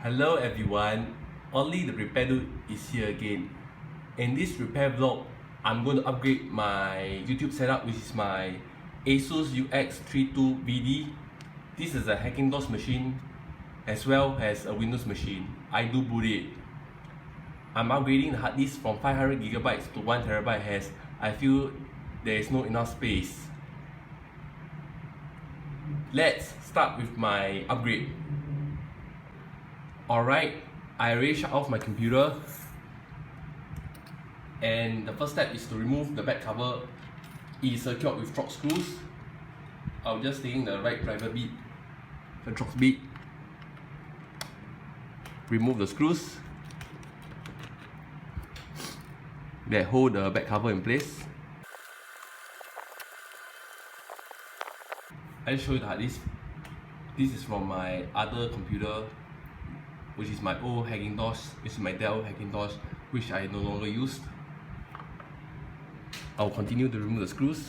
Hello everyone, Only the Repair Dude is here again. In this repair vlog, I'm going to upgrade my YouTube setup, which is my ASUS UX32VD. This is a Hackintosh machine as well as a Windows machine. I do boot it. I'm upgrading the hard disk from 500GB to 1TB as I feel there is not enough space. Let's start with my upgrade. Alright, I already shut off my computer, and the first step is to remove the back cover. It is secured with Torx screws. I'll just take the right driver bit, the Torx bit, remove the screws that hold the back cover in place. I'll show you the hard disk. This is from my other computer, which is my old Hackintosh. This is my Dell Hackintosh, which I no longer used. I'll continue to remove the screws.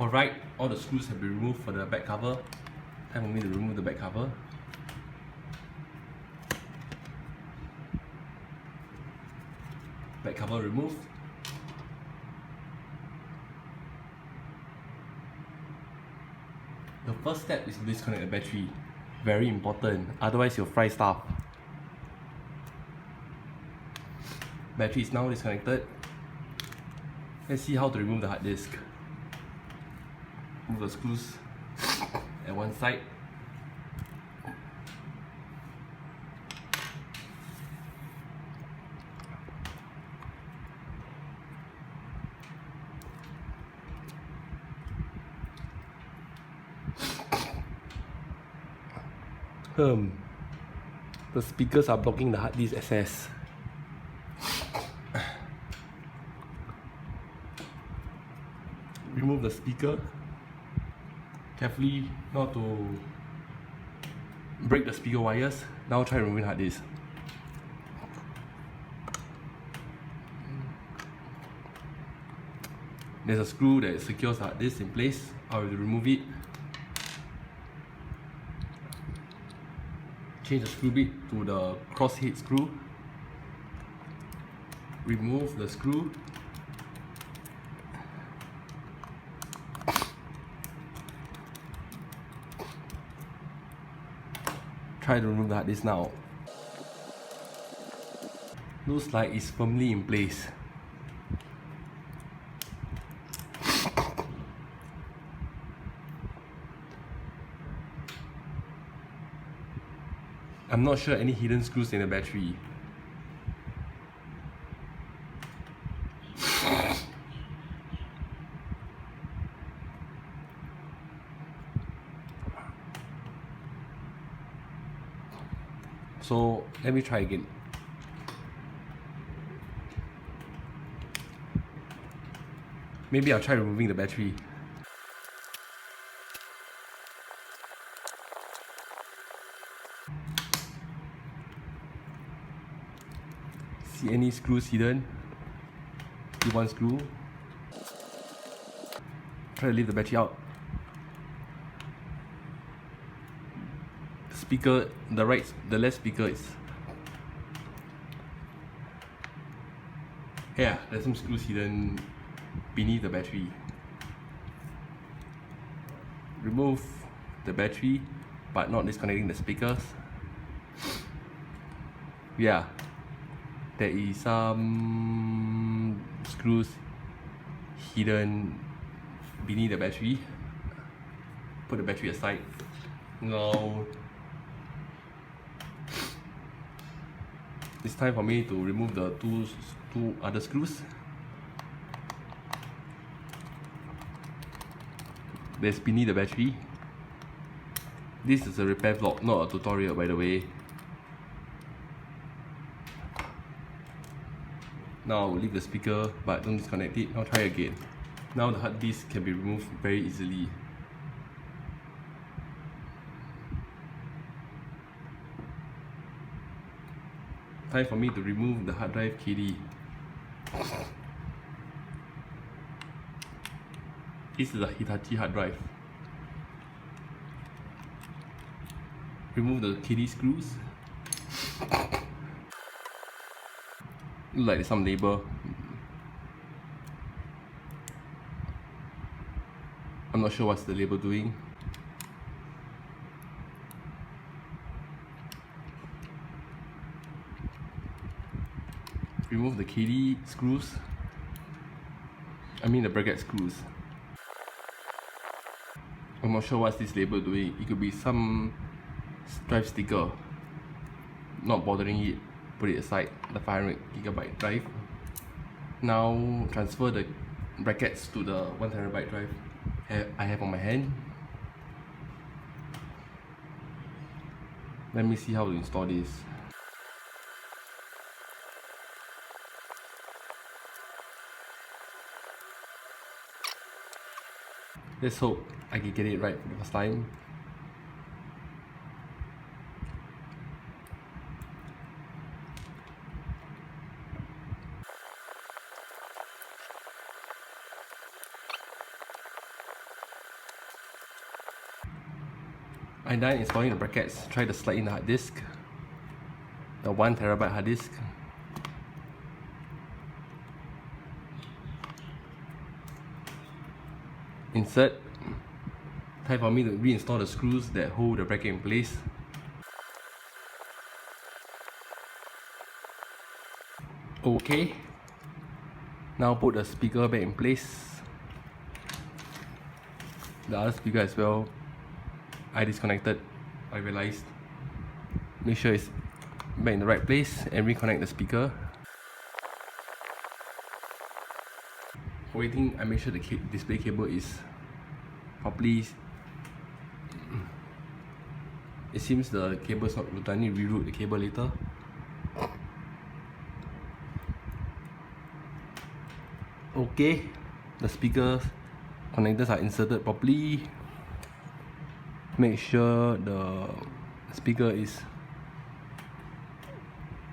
Alright, all the screws have been removed for the back cover. Time for me to remove the back cover. Back cover removed. The first step is to disconnect the battery. Very important, otherwise you'll fry stuff. Battery is now disconnected. Let's see how to remove the hard disk. Move the screws at one side. The speakers are blocking the hard disk access. Remove the speaker. Carefully not to break the speaker wires. Now try removing hard disk. There's a screw that secures the hard disk in place. I will remove it. Change the screw bit to the crosshead screw. Remove the screw. Try to remove the hard disk now. Looks like it's firmly in place. I'm not sure any hidden screws in the battery. So let me try again. Maybe I'll try removing the battery. See any screws hidden? See one screw. Try to leave the battery out. The speaker, the left speaker is. Yeah, there's some screws hidden beneath the battery. Remove the battery, but not disconnecting the speakers. Yeah. There is some screws hidden beneath the battery. Put the battery aside. Now it's time for me to remove the two other screws. That's beneath the battery. This is a repair vlog, not a tutorial, by the way. Now I'll leave the speaker, but don't disconnect it. I'll try again. Now the hard disk can be removed very easily. Time for me to remove the hard drive KD. This is a Hitachi hard drive. Remove the KD screws. Look like some label. I'm not sure what's the label doing. Remove the KD screws. I mean the bracket screws. I'm not sure what's this label doing. It could be some drive sticker. Not bothering it. Put it aside. The 500GB drive. Now transfer the brackets to the 1TB drive I have on my hand. Let me see how to install this. Let's hope I can get it right the first time. I'm done installing the brackets. Try to slide in the hard disk, the 1TB hard disk. Insert. Time for me to reinstall the screws that hold the bracket in place. Okay. Now put the speaker back in place. The other speaker as well, I disconnected, I realized. Make sure it's back in the right place and reconnect the speaker. Waiting, I make sure the display cable is properly. It seems the cable is not good. I need to reroute the cable later. Okay, the speaker connectors are inserted properly. Make sure the speaker is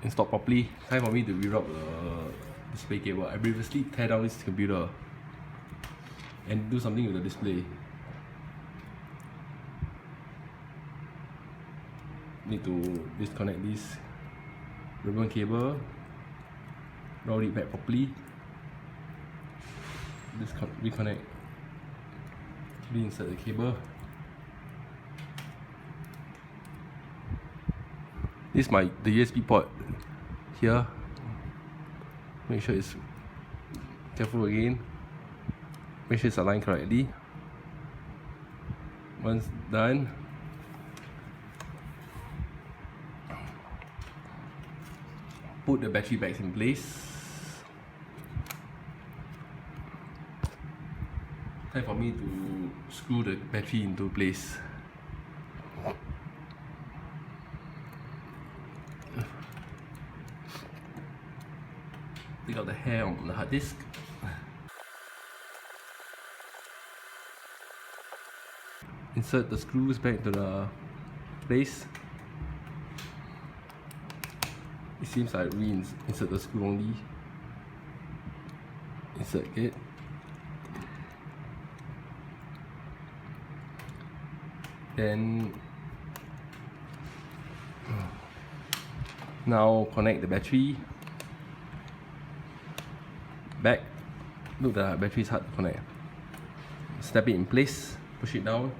installed properly. Time for me to reroute the display cable. I previously tear down this computer and do something with the display. Need to disconnect this ribbon cable, route it back properly, reconnect, reinsert the cable. This is the USB port here. Make sure it's careful again. Make sure it's aligned correctly. Once done, put the battery back in place. Time for me to screw the battery into place. Take out the hair on the hard disk. Insert the screws back to the place. It seems I insert the screw only. Insert it. Then now connect the battery back. Look, the battery is hard to connect. Snap it in place, push it down.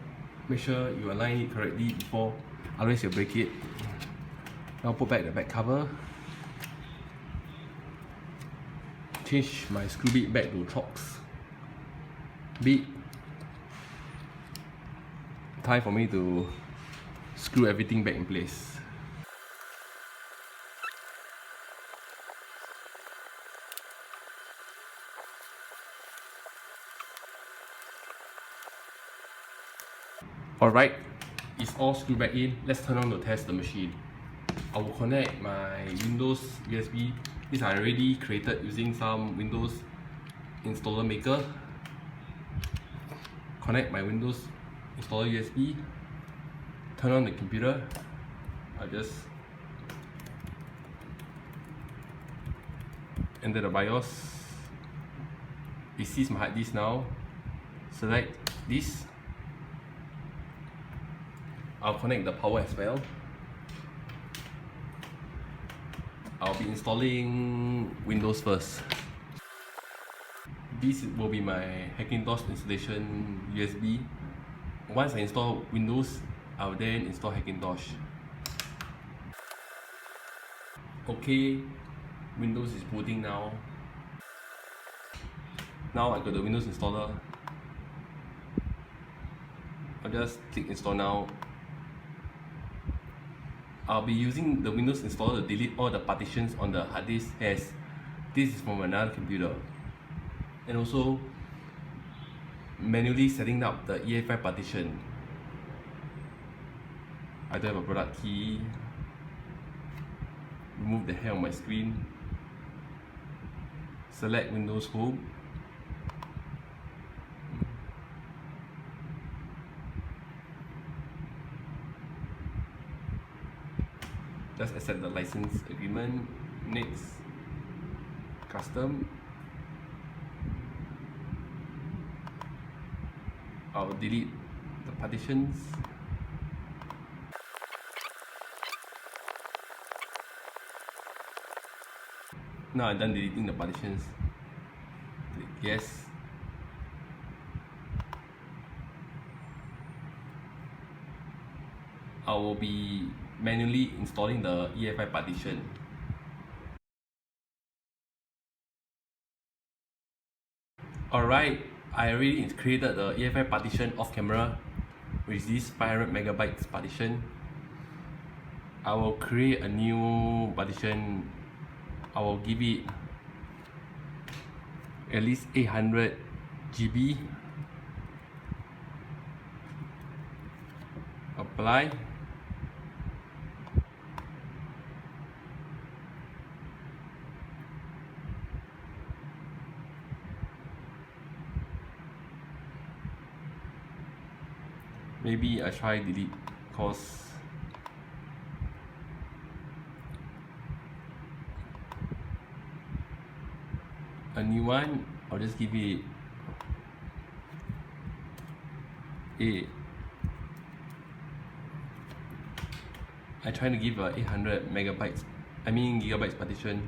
Make sure you align it correctly before, otherwise you'll break it. Now put back the back cover. Change my screw bit back to Trox bit. Time for me to screw everything back in place. Alright, it's all screwed back in. Let's turn on to test the machine. I will connect my Windows USB. These are already created using some Windows installer maker. Connect my Windows installer USB. Turn on the computer. I just enter the BIOS. It sees my hard disk now. Select this. I'll connect the power as well. installing Windows first. This will be my Hackintosh installation USB. Once I install Windows, I'll then install Hackintosh. Okay, Windows is booting now. Now I got the Windows installer. I'll just click install now. I'll be using the Windows installer to delete all the partitions on the hard disk, as this is from another computer. And also manually setting up the EFI partition. I don't have a product key. Remove the hair on my screen. Select Windows Home. Just accept the license agreement. Next, custom. I'll delete the partitions. Now I'm done deleting the partitions. Click yes. I will be manually installing the EFI partition. Alright, I already created the EFI partition off camera with this 500 megabytes partition. I will create a new partition. I will give it at least 800 GB. Apply. Maybe I try delete, cause a new one. I'll just give it I trying to give a 800 megabytes, gigabytes partition.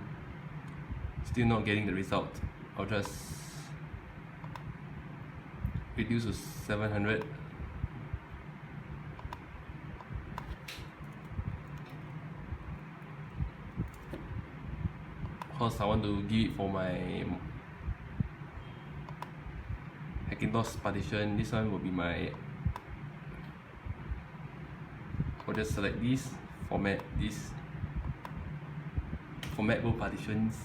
Still not getting the result. I'll just reduce to 700. Because I want to give it for my Hackintosh partition. This one will be my. I'll just select this, format both partitions,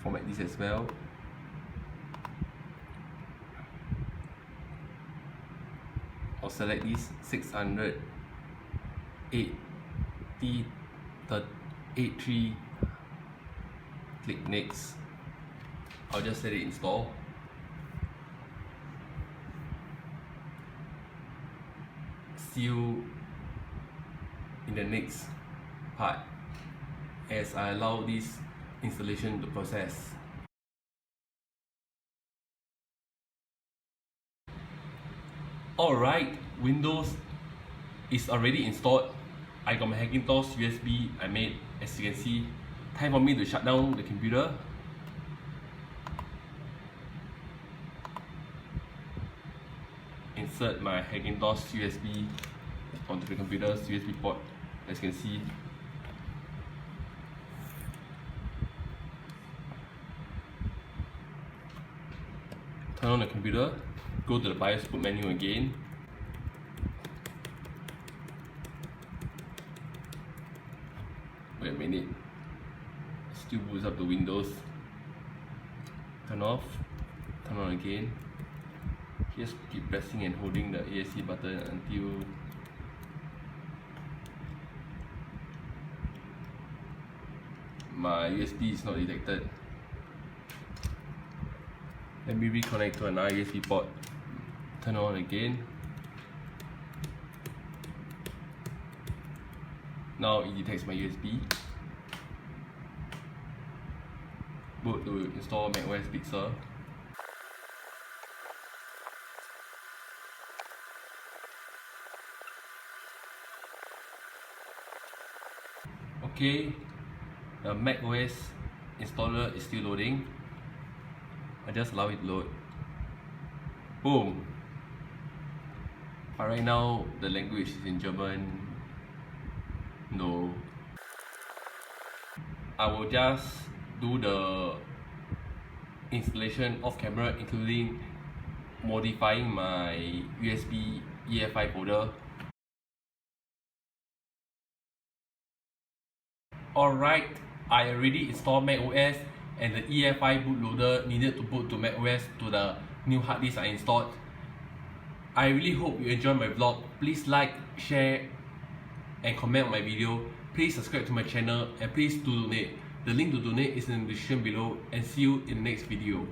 format this as well. I'll select this 600 83. Click next. I'll just let it install. See you in the next part as I allow this installation to process. Alright, Windows is already installed. I got my Hackintosh USB I made, as you can see. Time for me to shut down the computer. Insert my Hackintosh USB onto the computer's USB port, as you can see. Turn on the computer, go to the BIOS boot menu again. Wait a minute, still boots up the Windows. Turn off, turn on again. Just keep pressing and holding the ASC button until my USB is not detected. Let me reconnect to another USB port. Turn on again. Now it detects my USB. Boot to install macOS Big Sur. Okay, the macOS installer is still loading. I just allow it to load. Boom. But right now the language is in German. No. I will just do the installation off camera, including modifying my USB EFI folder. Alright, I already installed macOS and the EFI bootloader needed to boot to macOS to the new hard disk I installed. I really hope you enjoyed my vlog. Please like, share and comment on my video. Please subscribe to my channel and please do donate. The link to donate is in the description below, and see you in the next video.